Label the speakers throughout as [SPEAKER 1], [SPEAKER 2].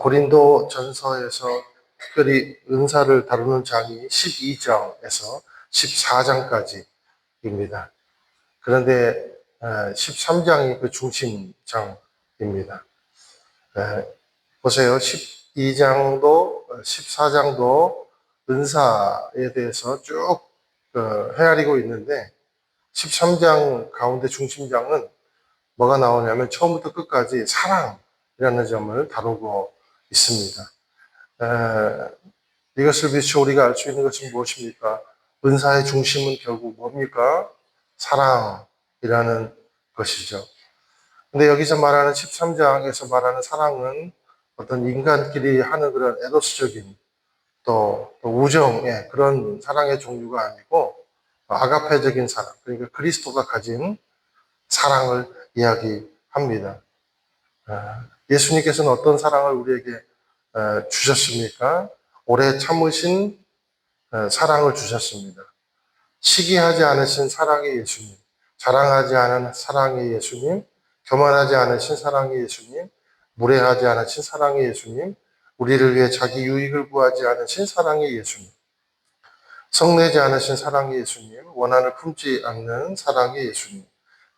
[SPEAKER 1] 고린도 전서에서 특별히 은사를 다루는 장이 12장에서 14장까지입니다. 그런데 13장이 그 중심장입니다. 보세요. 12장도 14장도 은사에 대해서 쭉 헤아리고 있는데 13장 가운데 중심장은 뭐가 나오냐면 처음부터 끝까지 사랑이라는 점을 다루고 있습니다. 이것을 비추어 우리가 알 수 있는 것은 무엇입니까? 은사의 중심은 결국 뭡니까? 사랑이라는 것이죠. 근데 여기서 말하는 13장에서 말하는 사랑은 어떤 인간끼리 하는 그런 에로스적인 또 우정의 그런 사랑의 종류가 아니고 아가페적인 사랑, 그러니까 그리스도가 가진 사랑을 이야기합니다. 예수님께서는 어떤 사랑을 우리에게 주셨습니까? 오래 참으신 사랑을 주셨습니다. 시기하지 않으신 사랑의 예수님, 자랑하지 않은 사랑의 예수님, 교만하지 않으신 사랑의 예수님, 무례하지 않으신 사랑의 예수님, 우리를 위해 자기 유익을 구하지 않으신 사랑의 예수님, 성내지 않으신 사랑의 예수님, 원한을 품지 않는 사랑의 예수님,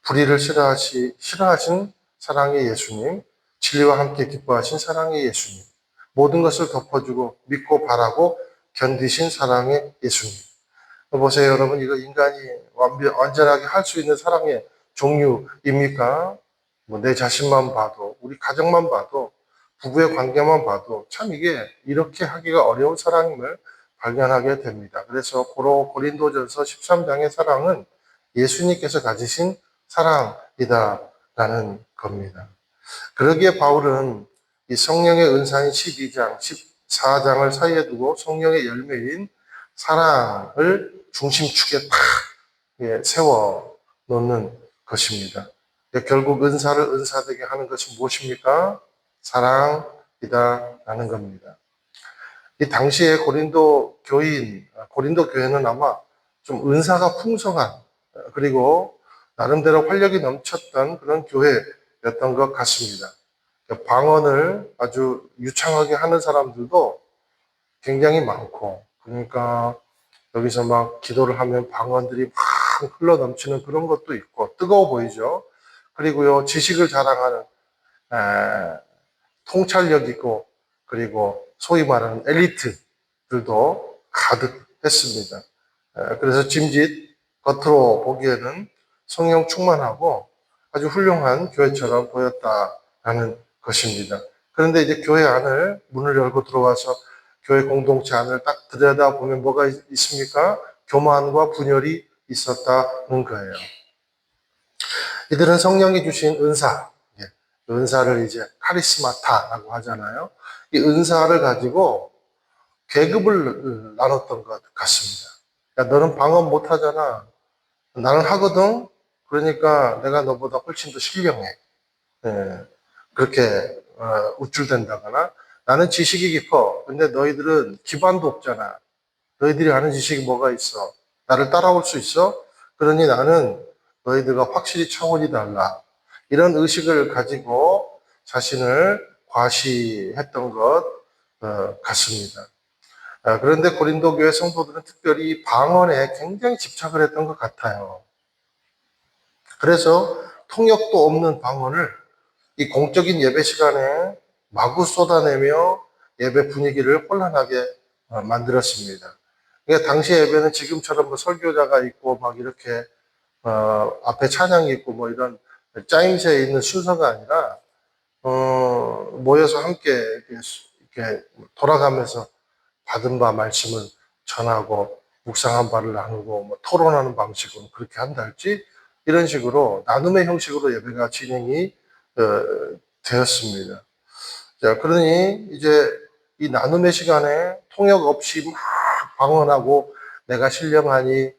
[SPEAKER 1] 불의를 싫어하신 사랑의 예수님, 진리와 함께 기뻐하신 사랑의 예수님, 모든 것을 덮어주고 믿고 바라고 견디신 사랑의 예수님. 보세요, 여러분. 이거 인간이 완전하게 할 수 있는 사랑의 종류입니까? 내 자신만 봐도, 우리 가정만 봐도, 부부의 관계만 봐도 참 이게 이렇게 하기가 어려운 사랑임을 발견하게 됩니다. 그래서 고린도전서 13장의 사랑은 예수님께서 가지신 사랑이다라는 겁니다. 그러기에 바울은 이 성령의 은사인 12장, 14장을 사이에 두고 성령의 열매인 사랑을 중심축에 탁 세워 놓는 것입니다. 결국 은사를 은사되게 하는 것은 무엇입니까? 사랑이다라는 겁니다. 이 당시에 고린도 교회는 아마 좀 은사가 풍성한, 그리고 나름대로 활력이 넘쳤던 그런 교회였던 것 같습니다. 방언을 아주 유창하게 하는 사람들도 굉장히 많고, 그러니까 여기서 막 기도를 하면 방언들이 막 흘러 넘치는 그런 것도 있고, 뜨거워 보이죠. 그리고요, 지식을 자랑하는 통찰력 있고, 그리고 소위 말하는 엘리트들도 가득했습니다. 그래서 짐짓 겉으로 보기에는 성령 충만하고 아주 훌륭한 교회처럼 보였다라는 것입니다. 그런데 이제 교회 안을 문을 열고 들어와서 교회 공동체 안을 딱 들여다보면 뭐가 있습니까? 교만과 분열이 있었다는 거예요. 이들은 성령이 주신 은사를 이제 카리스마타라고 하잖아요. 이 은사를 가지고 계급을 나눴던 것 같습니다. 야, 너는 방언 못하잖아. 나는 하거든. 그러니까 내가 너보다 훨씬 더 신령해. 그렇게 우쭐댄다거나, 나는 지식이 깊어. 근데 너희들은 기반도 없잖아. 너희들이 아는 지식이 뭐가 있어? 나를 따라올 수 있어? 그러니 나는 너희들과 확실히 차원이 달라. 이런 의식을 가지고 자신을 과시했던 것 같습니다. 그런데 고린도 교회 성도들은 특별히 방언에 굉장히 집착을 했던 것 같아요. 그래서 통역도 없는 방언을 이 공적인 예배 시간에 마구 쏟아내며 예배 분위기를 혼란하게 만들었습니다. 그러니까 당시 예배는 지금처럼 뭐 설교자가 있고 막 이렇게 앞에 찬양이 있고 뭐 이런 짜임새에 있는 순서가 아니라 모여서 함께 이렇게 돌아가면서 받은 바 말씀을 전하고 묵상한 바를 나누고 뭐 토론하는 방식으로 그렇게 한다 할지, 이런 식으로 나눔의 형식으로 예배가 진행이 되었습니다. 자, 그러니 이제 이 나눔의 시간에 통역 없이 막 방언하고 내가 신령하니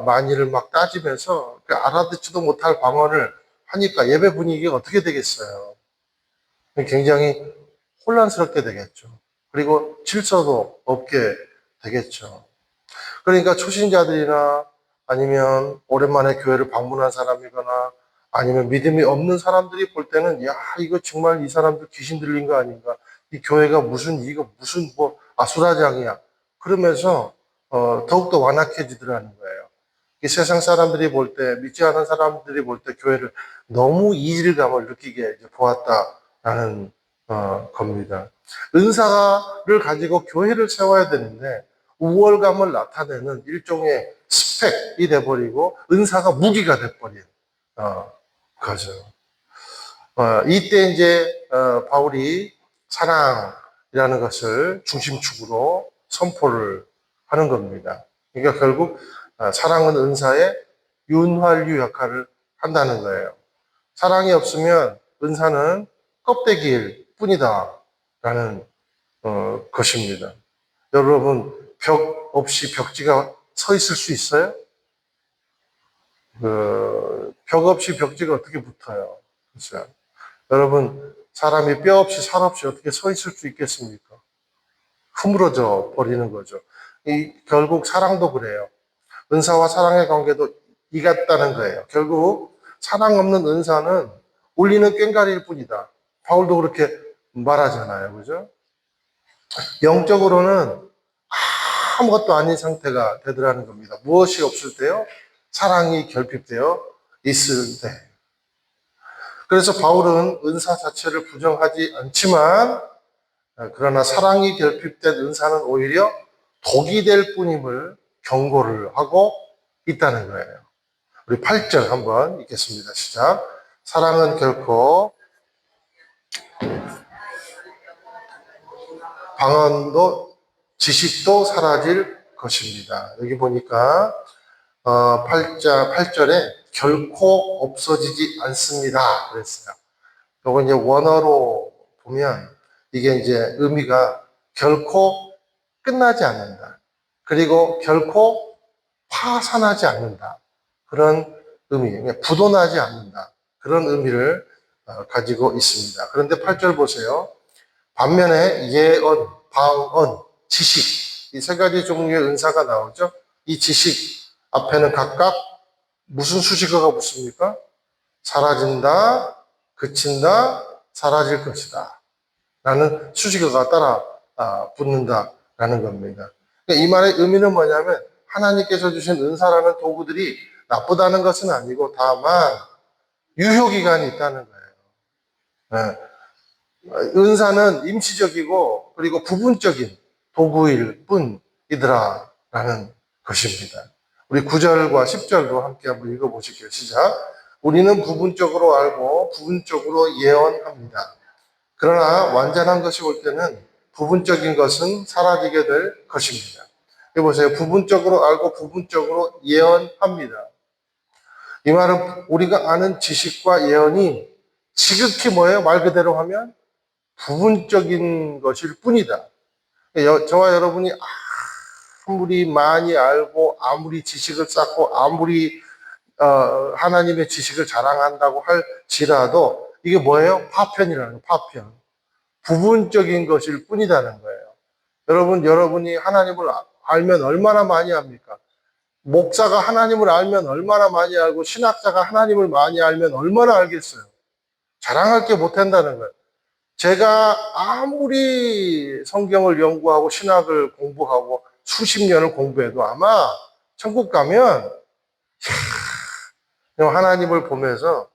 [SPEAKER 1] 많이를 막 따지면서 알아듣지도 못할 방언을 하니까 예배 분위기가 어떻게 되겠어요? 굉장히 혼란스럽게 되겠죠. 그리고 질서도 없게 되겠죠. 그러니까 초신자들이나 아니면 오랜만에 교회를 방문한 사람이거나 아니면 믿음이 없는 사람들이 볼 때는, 야, 이거 정말 이 사람들 귀신 들린 거 아닌가? 이 교회가 이거 무슨 뭐 아수라장이야. 그러면서, 더욱더 완악해지더라는 거예요. 이 세상 사람들이 볼 때, 믿지 않은 사람들이 볼 때 교회를 너무 이질감을 느끼게 이제 보았다라는, 겁니다. 은사를 가지고 교회를 세워야 되는데, 우월감을 나타내는 일종의 스펙이 돼버리고, 은사가 무기가 돼버린, 거죠. 이때 이제 바울이 사랑이라는 것을 중심축으로 선포를 하는 겁니다. 그러니까 결국 사랑은 은사의 윤활유 역할을 한다는 거예요. 사랑이 없으면 은사는 껍데기일 뿐이다라는 것입니다. 여러분, 벽 없이 벽지가 서 있을 수 있어요? 벽 없이 벽지가 어떻게 붙어요? 그렇죠? 여러분, 사람이 뼈 없이 살 없이 어떻게 서 있을 수 있겠습니까? 흐물어져 버리는 거죠. 결국 사랑도 그래요. 은사와 사랑의 관계도 이 같다는 거예요. 결국 사랑 없는 은사는 울리는 꽹과리일 뿐이다. 바울도 그렇게 말하잖아요. 그죠? 영적으로는 아무것도 아닌 상태가 되더라는 겁니다. 무엇이 없을 때요? 사랑이 결핍되어 있을 때. 그래서 바울은 은사 자체를 부정하지 않지만, 그러나 사랑이 결핍된 은사는 오히려 독이 될 뿐임을 경고를 하고 있다는 거예요. 우리 8절 한번 읽겠습니다. 시작. 사랑은 결코 방언도 지식도 사라질 것입니다. 여기 보니까 8절에 결코 없어지지 않습니다. 그랬어요. 요거 이제 원어로 보면 이게 이제 의미가 결코 끝나지 않는다. 그리고 결코 파산하지 않는다. 그런 의미, 부도나지 않는다. 그런 의미를 가지고 있습니다. 그런데 8절 보세요. 반면에 예언, 방언, 지식, 이 세 가지 종류의 은사가 나오죠. 이 지식 앞에는 각각 무슨 수식어가 붙습니까? 사라진다, 그친다, 사라질 것이다 라는 수식어가 따라 붙는다라는 겁니다. 그러니까 이 말의 의미는 뭐냐면 하나님께서 주신 은사라는 도구들이 나쁘다는 것은 아니고 다만 유효기간이 있다는 거예요. 은사는 임시적이고 그리고 부분적인 도구일 뿐이더라라는 것입니다. 우리 9절과 10절도 함께 한번 읽어보실게요. 시작. 우리는 부분적으로 알고 부분적으로 예언합니다. 그러나 완전한 것이 올 때는 부분적인 것은 사라지게 될 것입니다. 여기 보세요. 부분적으로 알고 부분적으로 예언합니다. 이 말은 우리가 아는 지식과 예언이 지극히 뭐예요? 말 그대로 하면 부분적인 것일 뿐이다. 저와 여러분이 아무리 많이 알고 아무리 지식을 쌓고 아무리 하나님의 지식을 자랑한다고 할지라도 이게 뭐예요? 파편이라는 거예요. 파편. 부분적인 것일 뿐이라는 거예요. 여러분이 하나님을 알면 얼마나 많이 압니까? 목사가 하나님을 알면 얼마나 많이 알고 신학자가 하나님을 많이 알면 얼마나 알겠어요. 자랑할 게 못한다는 거예요. 제가 아무리 성경을 연구하고 신학을 공부하고 수십 년을 공부해도 아마 천국 가면 하나님을 보면서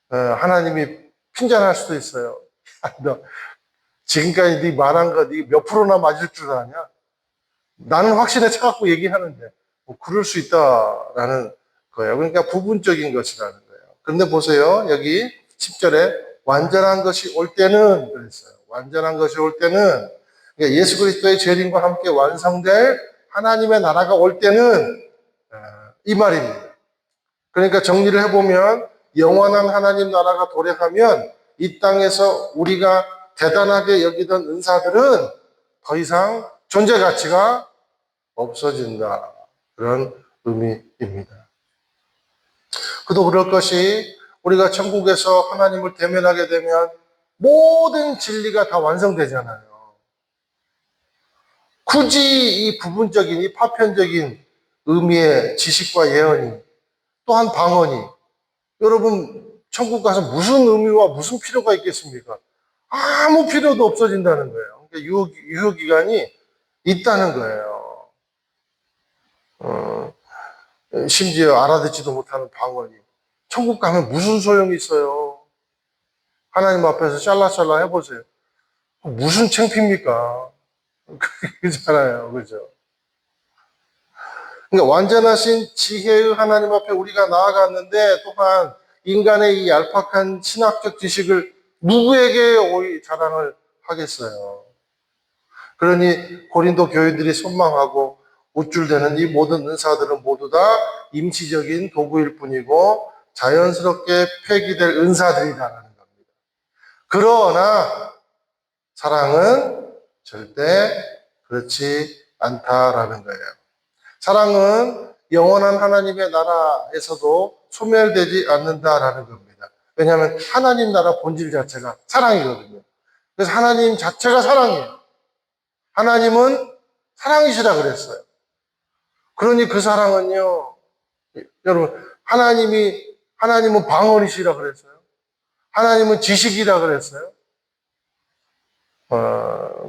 [SPEAKER 1] 하나님이 핀잔할 수도 있어요. 너 지금까지 네 말한 거 네 몇 프로나 맞을 줄 아냐? 나는 확신에 차갖고 얘기하는데 뭐 그럴 수 있다라는 거예요. 그러니까 부분적인 것이라는 거예요. 그런데 보세요. 여기 10절에 완전한 것이 올 때는 그랬어요. 완전한 것이 올 때는 그러니까 예수 그리스도의 재림과 함께 완성될 하나님의 나라가 올 때는 이 말입니다. 그러니까 정리를 해보면 영원한 하나님 나라가 도래하면 이 땅에서 우리가 대단하게 여기던 은사들은 더 이상 존재 가치가 없어진다. 그런 의미입니다. 그도 그럴 것이 우리가 천국에서 하나님을 대면하게 되면 모든 진리가 다 완성되잖아요. 굳이 이 부분적인, 이 파편적인 의미의 지식과 예언이 또한 방언이 여러분 천국 가서 무슨 의미와 무슨 필요가 있겠습니까? 아무 필요도 없어진다는 거예요. 그러니까 유효기간이 있다는 거예요. 심지어 알아듣지도 못하는 방언이. 천국 가면 무슨 소용이 있어요? 하나님 앞에서 샬라샬라 해보세요. 무슨 창피입니까? 그렇잖아요. 그죠? 그러니까 완전하신 지혜의 하나님 앞에 우리가 나아갔는데 또한 인간의 이 얄팍한 신학적 지식을 누구에게 자랑을 하겠어요? 그러니 고린도 교인들이 선망하고 우쭐대는 이 모든 은사들은 모두 다 임시적인 도구일 뿐이고 자연스럽게 폐기될 은사들이라는 겁니다. 그러나 사랑은 절대 그렇지 않다라는 거예요. 사랑은 영원한 하나님의 나라에서도 소멸되지 않는다라는 겁니다. 왜냐하면 하나님 나라 본질 자체가 사랑이거든요. 그래서 하나님 자체가 사랑이에요. 하나님은 사랑이시라 그랬어요. 그러니 그 사랑은요, 여러분, 하나님은 방언이시라 그랬어요. 하나님은 지식이라 그랬어요.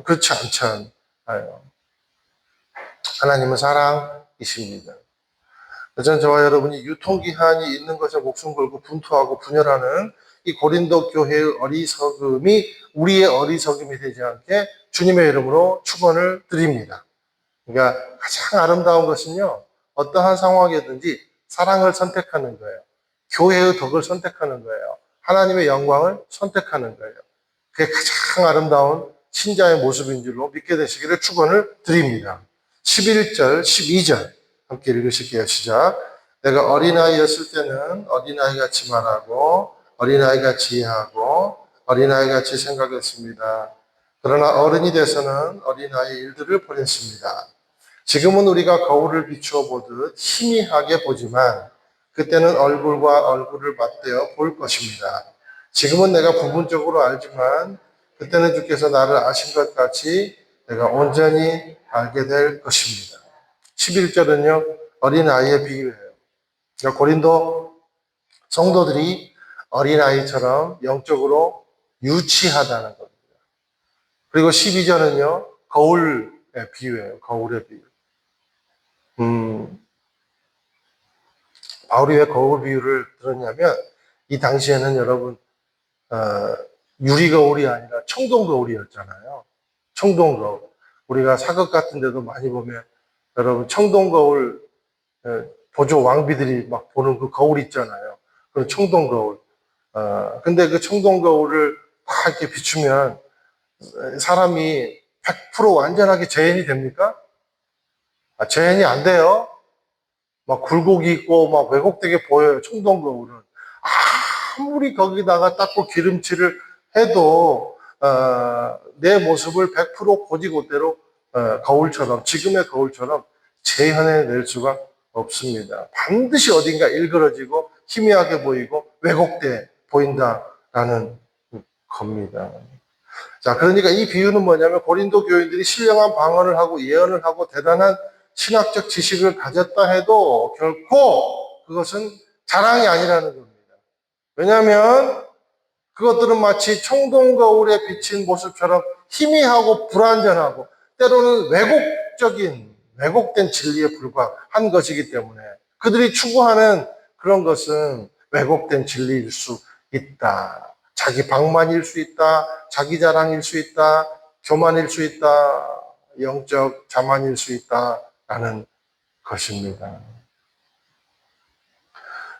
[SPEAKER 1] 그렇지 않잖아요. 하나님은 사랑이십니다. 저는 저와 여러분이 유통기한이 있는 것에 목숨 걸고 분투하고 분열하는 이 고린도 교회의 어리석음이 우리의 어리석음이 되지 않게 주님의 이름으로 축원을 드립니다. 그러니까 가장 아름다운 것은요, 어떠한 상황이든지 사랑을 선택하는 거예요. 교회의 덕을 선택하는 거예요. 하나님의 영광을 선택하는 거예요. 그게 가장 아름다운 신자의 모습인 줄로 믿게 되시기를 축원을 드립니다. 11절, 12절 함께 읽으실게요. 시작. 내가 어린아이였을 때는 어린아이같이 말하고 어린아이같이 이해하고 어린아이같이 생각했습니다. 그러나 어른이 돼서는 어린아이의 일들을 보냈습니다. 지금은 우리가 거울을 비추어 보듯 희미하게 보지만 그때는 얼굴과 얼굴을 맞대어 볼 것입니다. 지금은 내가 부분적으로 알지만 그때는 주께서 나를 아신 것 같이 내가 온전히 알게 될 것입니다. 11절은요, 어린아이의 비유예요. 그러니까 고린도 성도들이 어린아이처럼 영적으로 유치하다는 겁니다. 그리고 12절은요, 거울의 비유예요. 거울의 비유. 바울이 왜 거울 비유를 들었냐면, 이 당시에는 여러분, 유리거울이 아니라 청동거울이었잖아요. 청동거울. 우리가 사극 같은 데도 많이 보면, 여러분, 청동거울, 보조 왕비들이 막 보는 그 거울 있잖아요. 그런 청동거울. 근데 그 청동거울을 다 이렇게 비추면, 사람이 100% 완전하게 재현이 됩니까? 재현이 안 돼요. 막 굴곡이 있고 막 왜곡되게 보여요. 청동거울은. 아무리 거기다가 닦고 기름칠을 해도 내 모습을 100% 고지고대로 거울처럼 지금의 거울처럼 재현해낼 수가 없습니다. 반드시 어딘가 일그러지고 희미하게 보이고 왜곡돼 보인다라는 겁니다. 자, 그러니까 이 비유는 뭐냐면 고린도 교인들이 신령한 방언을 하고 예언을 하고 대단한 신학적 지식을 가졌다 해도 결코 그것은 자랑이 아니라는 겁니다. 왜냐하면 그것들은 마치 청동거울에 비친 모습처럼 희미하고 불완전하고 때로는 왜곡된 진리에 불과한 것이기 때문에 그들이 추구하는 그런 것은 왜곡된 진리일 수 있다. 자기 방만일 수 있다. 자기 자랑일 수 있다. 교만일 수 있다. 영적 자만일 수 있다라는 것입니다.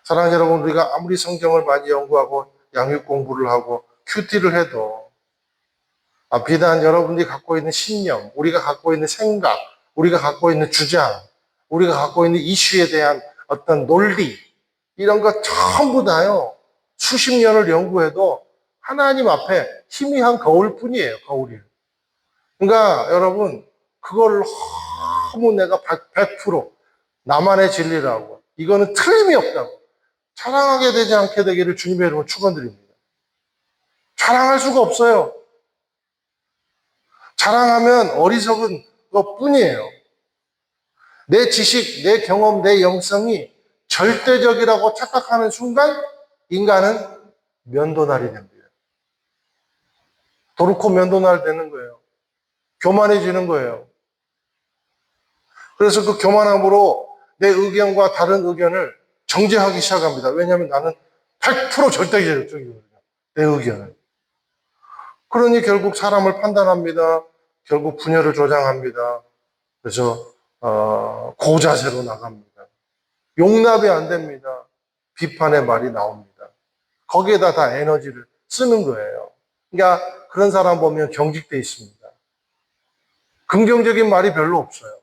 [SPEAKER 1] 사랑하는 여러분, 우리가 아무리 성경을 많이 연구하고 양육 공부를 하고 큐티를 해도 비단 여러분들이 갖고 있는 신념, 우리가 갖고 있는 생각, 우리가 갖고 있는 주장, 우리가 갖고 있는 이슈에 대한 어떤 논리 이런 것 전부 다요. 수십 년을 연구해도 하나님 앞에 희미한 거울뿐이에요. 거울이. 그러니까 여러분 그걸 너무 내가 100% 나만의 진리라고 이거는 틀림이 없다고 자랑하게 되지 않게 되기를 주님의 이름으로 축원드립니다. 자랑할 수가 없어요. 자랑하면 어리석은 것뿐이에요. 내 지식, 내 경험, 내 영성이 절대적이라고 착각하는 순간 인간은 면도날이 됩니다. 도르코 면도날 되는 거예요. 교만해지는 거예요. 그래서 그 교만함으로 내 의견과 다른 의견을 정죄하기 시작합니다. 왜냐하면 나는 100% 절대적이거든요. 내 의견은. 그러니 결국 사람을 판단합니다. 결국 분열을 조장합니다. 그래서 고자세로 나갑니다. 용납이 안 됩니다. 비판의 말이 나옵니다. 거기에다 다 에너지를 쓰는 거예요. 그러니까 그런 사람 보면 경직돼 있습니다. 긍정적인 말이 별로 없어요.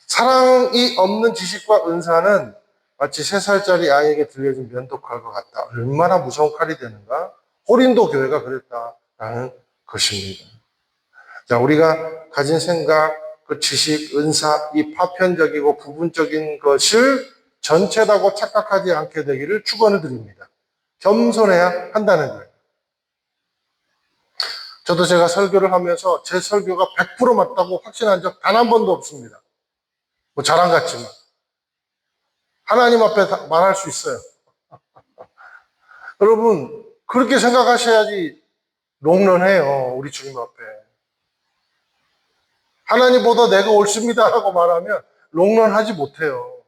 [SPEAKER 1] 사랑이 없는 지식과 은사는 마치 3살짜리 아이에게 들려준 면도칼과 같다. 얼마나 무서운 칼이 되는가? 고린도 교회가 그랬다라는 것입니다. 자, 우리가 가진 생각, 그 지식, 은사, 이 파편적이고 부분적인 것을 전체라고 착각하지 않게 되기를 축원을 드립니다. 겸손해야 한다는 거예요. 저도 제가 설교를 하면서 제 설교가 100% 맞다고 확신한 적 단 한 번도 없습니다. 뭐 자랑 같지만. 하나님 앞에 말할 수 있어요. 여러분, 그렇게 생각하셔야지 롱런해요. 우리 주님 앞에. 하나님보다 내가 옳습니다 하고 말하면 롱런하지 못해요.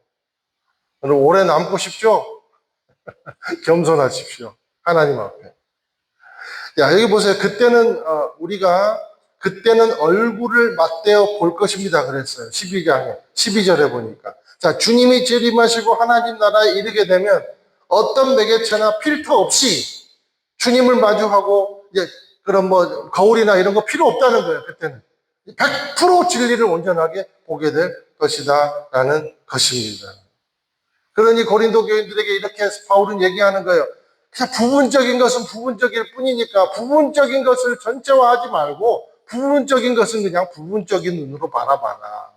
[SPEAKER 1] 여러분, 오래 남고 싶죠? 겸손하십시오. 하나님 앞에. 야, 여기 보세요. 그때는 얼굴을 맞대어 볼 것입니다. 그랬어요. 12절에 보니까. 자, 주님이 재림하시고 하나님 나라에 이르게 되면 어떤 매개체나 필터 없이 주님을 마주하고, 이제, 그런 거울이나 이런 거 필요 없다는 거예요. 그때는. 100% 진리를 온전하게 보게 될 것이다. 라는 것입니다. 그러니 고린도 교인들에게 이렇게 바울은 얘기하는 거예요. 그냥 부분적인 것은 부분적일 뿐이니까 부분적인 것을 전체화하지 말고 부분적인 것은 그냥 부분적인 눈으로 바라봐라.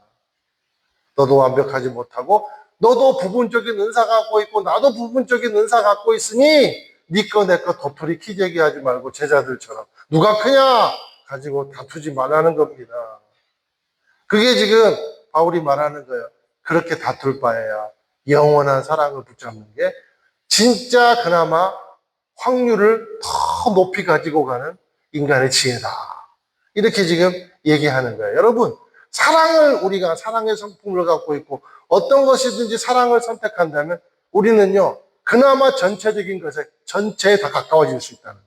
[SPEAKER 1] 너도 완벽하지 못하고 너도 부분적인 은사 갖고 있고 나도 부분적인 은사 갖고 있으니 네 거 내 거 도토리 키재기 하지 말고 제자들처럼 누가 크냐 가지고 다투지 말라는 겁니다. 그게 지금 바울이 말하는 거예요. 그렇게 다툴 바에야 영원한 사랑을 붙잡는 게 진짜 그나마 확률을 더 높이 가지고 가는 인간의 지혜다. 이렇게 지금 얘기하는 거예요. 여러분, 우리가 사랑의 성품을 갖고 있고 어떤 것이든지 사랑을 선택한다면 우리는요, 그나마 전체적인 것에 전체에 다 가까워질 수 있다는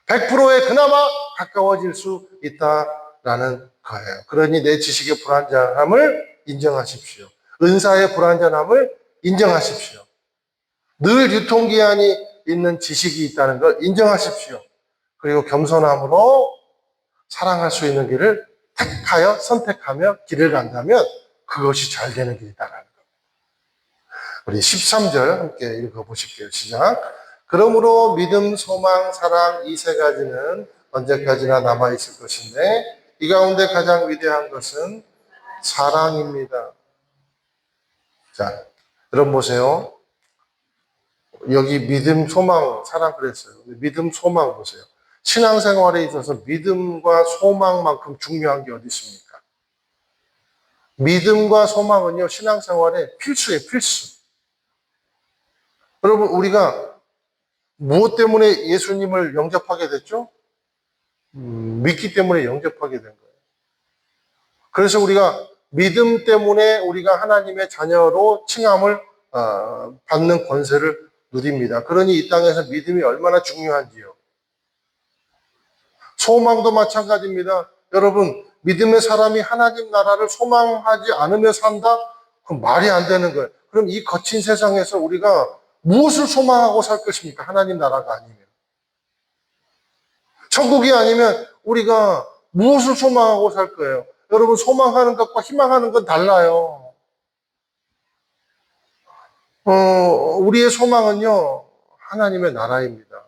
[SPEAKER 1] 거예요. 100%에 그나마 가까워질 수 있다라는 거예요. 그러니 내 지식의 불완전함을 인정하십시오. 은사의 불완전함을 인정하십시오. 늘 유통기한이 있는 지식이 있다는 걸 인정하십시오. 그리고 겸손함으로 사랑할 수 있는 길을 택하여 선택하며 길을 간다면 그것이 잘 되는 길이다라는 겁니다. 우리 13절 함께 읽어보실게요. 시작. 그러므로 믿음, 소망, 사랑 이 세 가지는 언제까지나 남아있을 것인데 이 가운데 가장 위대한 것은 사랑입니다. 자, 여러분 보세요. 여기 믿음, 소망, 사랑 그랬어요. 믿음, 소망 보세요. 신앙생활에 있어서 믿음과 소망만큼 중요한 게 어디 있습니까? 믿음과 소망은요, 신앙생활에 필수예요, 필수. 여러분, 우리가 무엇 때문에 예수님을 영접하게 됐죠? 믿기 때문에 영접하게 된 거예요. 그래서 우리가 믿음 때문에 우리가 하나님의 자녀로 칭함을 받는 권세를 누립니다. 그러니 이 땅에서 믿음이 얼마나 중요한지요. 소망도 마찬가지입니다. 여러분, 믿음의 사람이 하나님 나라를 소망하지 않으며 산다? 그럼 말이 안 되는 거예요. 그럼 이 거친 세상에서 우리가 무엇을 소망하고 살 것입니까? 하나님 나라가 아니면. 천국이 아니면 우리가 무엇을 소망하고 살 거예요? 여러분, 소망하는 것과 희망하는 건 달라요. 우리의 소망은요, 하나님의 나라입니다.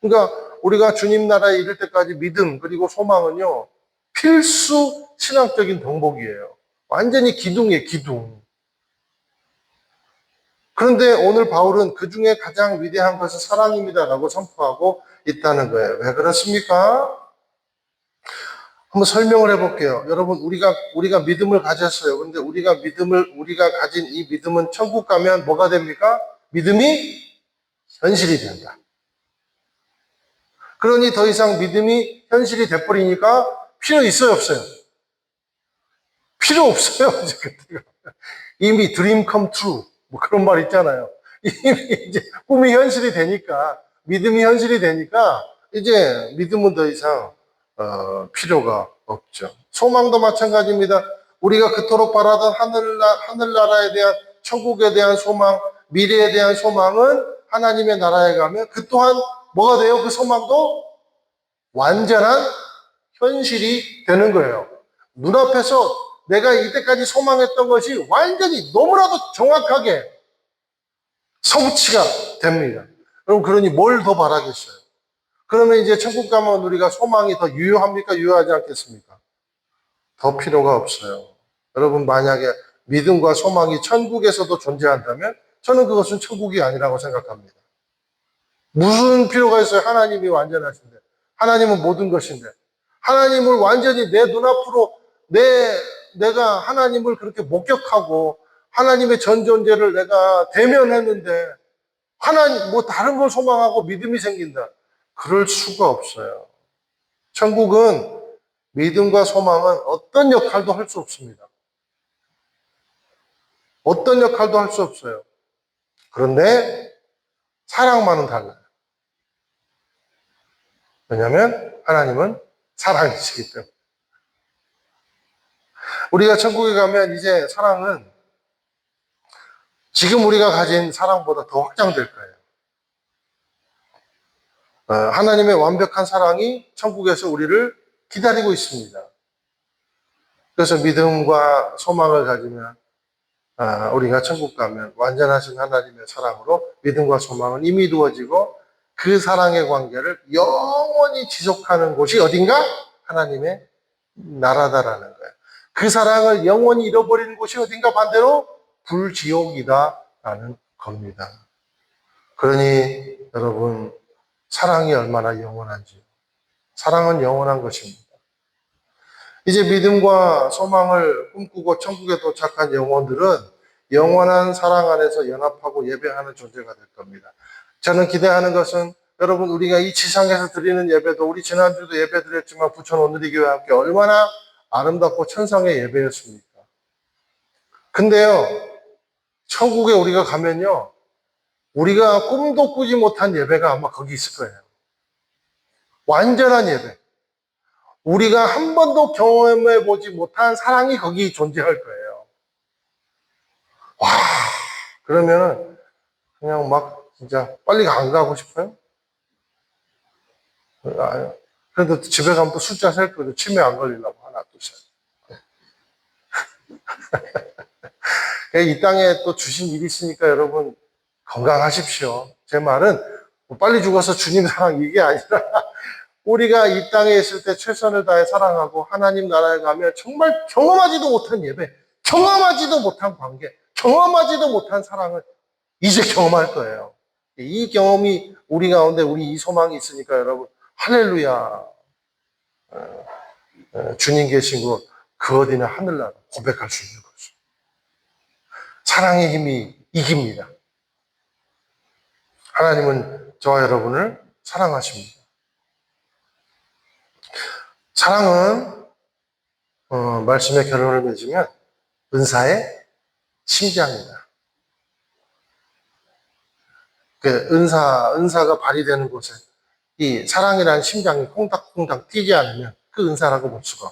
[SPEAKER 1] 그러니까 우리가 주님 나라에 이를 때까지 믿음 그리고 소망은요, 필수 신앙적인 덕목이에요. 완전히 기둥이에요, 기둥. 그런데 오늘 바울은 그 중에 가장 위대한 것은 사랑입니다라고 선포하고 있다는 거예요. 왜 그렇습니까? 한번 설명을 해볼게요. 여러분, 우리가 믿음을 가졌어요. 그런데 우리가 가진 이 믿음은 천국 가면 뭐가 됩니까? 믿음이 현실이 된다. 그러니 더 이상 믿음이 현실이 돼버리니까 필요 있어요, 없어요? 필요 없어요, 이제 그때가. 이미 드림 컴 트루, 뭐 그런 말 있잖아요. 이미 이제 꿈이 현실이 되니까, 믿음이 현실이 되니까, 이제 믿음은 더 이상, 필요가 없죠. 소망도 마찬가지입니다. 우리가 그토록 바라던 하늘나라에 대한, 천국에 대한 소망, 미래에 대한 소망은 하나님의 나라에 가면 그 또한 뭐가 돼요? 그 소망도 완전한 현실이 되는 거예요. 눈앞에서 내가 이때까지 소망했던 것이 완전히 너무나도 정확하게 성취가 됩니다. 그럼 그러니 뭘 더 바라겠어요? 그러면 이제 천국 가면 우리가 소망이 더 유효합니까? 유효하지 않겠습니까? 더 필요가 없어요. 여러분, 만약에 믿음과 소망이 천국에서도 존재한다면 저는 그것은 천국이 아니라고 생각합니다. 무슨 필요가 있어요? 하나님이 완전하신데. 하나님은 모든 것인데. 하나님을 완전히 내 눈앞으로 내가 하나님을 그렇게 목격하고 하나님의 전 존재를 내가 대면했는데 하나님 뭐 다른 걸 소망하고 믿음이 생긴다. 그럴 수가 없어요. 천국은 믿음과 소망은 어떤 역할도 할 수 없습니다. 어떤 역할도 할 수 없어요. 그런데 사랑만은 달라요. 왜냐하면 하나님은 사랑이시기 때문에. 우리가 천국에 가면 이제 사랑은 지금 우리가 가진 사랑보다 더 확장될 거예요. 하나님의 완벽한 사랑이 천국에서 우리를 기다리고 있습니다. 그래서 믿음과 소망을 가지면 우리가 천국 가면 완전하신 하나님의 사랑으로 믿음과 소망은 이미 이루어지고 그 사랑의 관계를 영원히 지속하는 곳이 어딘가? 하나님의 나라다라는 거예요. 그 사랑을 영원히 잃어버리는 곳이 어딘가? 반대로 불지옥이다라는 겁니다. 그러니 여러분, 사랑이 얼마나 영원한지. 사랑은 영원한 것입니다. 이제 믿음과 소망을 꿈꾸고 천국에 도착한 영혼들은 영원한 사랑 안에서 연합하고 예배하는 존재가 될 겁니다. 저는 기대하는 것은 여러분, 우리가 이 지상에서 드리는 예배도 우리 지난주도 예배 드렸지만 부천 오늘리교회 함께 얼마나 아름답고 천상의 예배였습니까? 근데요, 천국에 우리가 가면요, 우리가 꿈도 꾸지 못한 예배가 아마 거기 있을 거예요. 완전한 예배. 우리가 한 번도 경험해 보지 못한 사랑이 거기 존재할 거예요. 와, 그러면 그냥 막 진짜 빨리 안 가고 싶어요? 그래도 집에 가면 또 숫자 셀 거예요. 치매 안 걸리려고 하나, 둘, 셋. 이 땅에 또 주신 일이 있으니까 여러분 건강하십시오. 제 말은 뭐 빨리 죽어서 주님 사랑 이게 아니라 우리가 이 땅에 있을 때 최선을 다해 사랑하고 하나님 나라에 가면 정말 경험하지도 못한 예배, 경험하지도 못한 관계, 경험하지도 못한 사랑을 이제 경험할 거예요. 이 경험이 우리 가운데 우리 이 소망이 있으니까 여러분 할렐루야, 주님 계신 곳 그 어디나 하늘나라 고백할 수 있는 거죠. 사랑의 힘이 이깁니다. 하나님은 저와 여러분을 사랑하십니다. 사랑은 말씀의 결론을 맺으면 은사의 심장이다. 은사가 발휘되는 곳에 이 사랑이라는 심장이 콩닥콩닥 뛰지 않으면 그 은사라고 볼 수가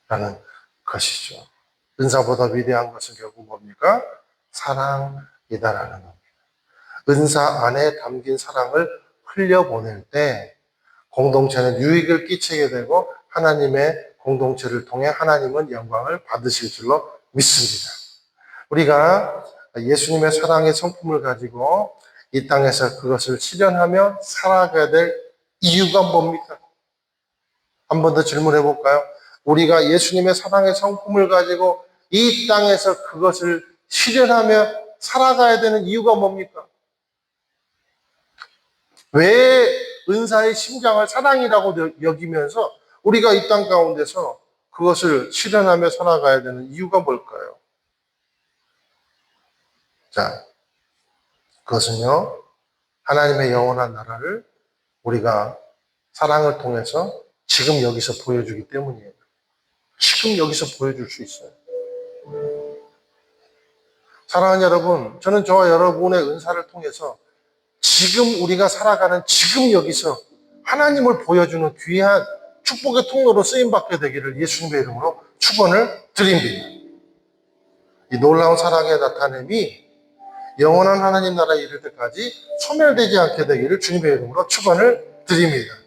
[SPEAKER 1] 없다라는 것이죠. 은사보다 위대한 것은 결국 뭡니까? 사랑이다라는 겁니다. 은사 안에 담긴 사랑을 흘려보낼 때 공동체는 유익을 끼치게 되고 하나님의 공동체를 통해 하나님은 영광을 받으실 줄로 믿습니다. 우리가 예수님의 사랑의 성품을 가지고 이 땅에서 그것을 실현하며 살아가야 될 이유가 뭡니까? 한 번 더 질문해 볼까요? 우리가 예수님의 사랑의 성품을 가지고 이 땅에서 그것을 실현하며 살아가야 되는 이유가 뭡니까? 왜 은사의 심장을 사랑이라고 여기면서 우리가 이 땅 가운데서 그것을 실현하며 살아가야 되는 이유가 뭘까요? 자, 그것은요, 하나님의 영원한 나라를 우리가 사랑을 통해서 지금 여기서 보여주기 때문이에요. 지금 여기서 보여줄 수 있어요. 사랑하는 여러분, 저는 저와 여러분의 은사를 통해서 지금 우리가 살아가는 지금 여기서 하나님을 보여주는 귀한 축복의 통로로 쓰임받게 되기를 예수님의 이름으로 축원을 드립니다. 이 놀라운 사랑의 나타냄이 영원한 하나님 나라에 이를 때까지 소멸되지 않게 되기를 주님의 이름으로 축원을 드립니다.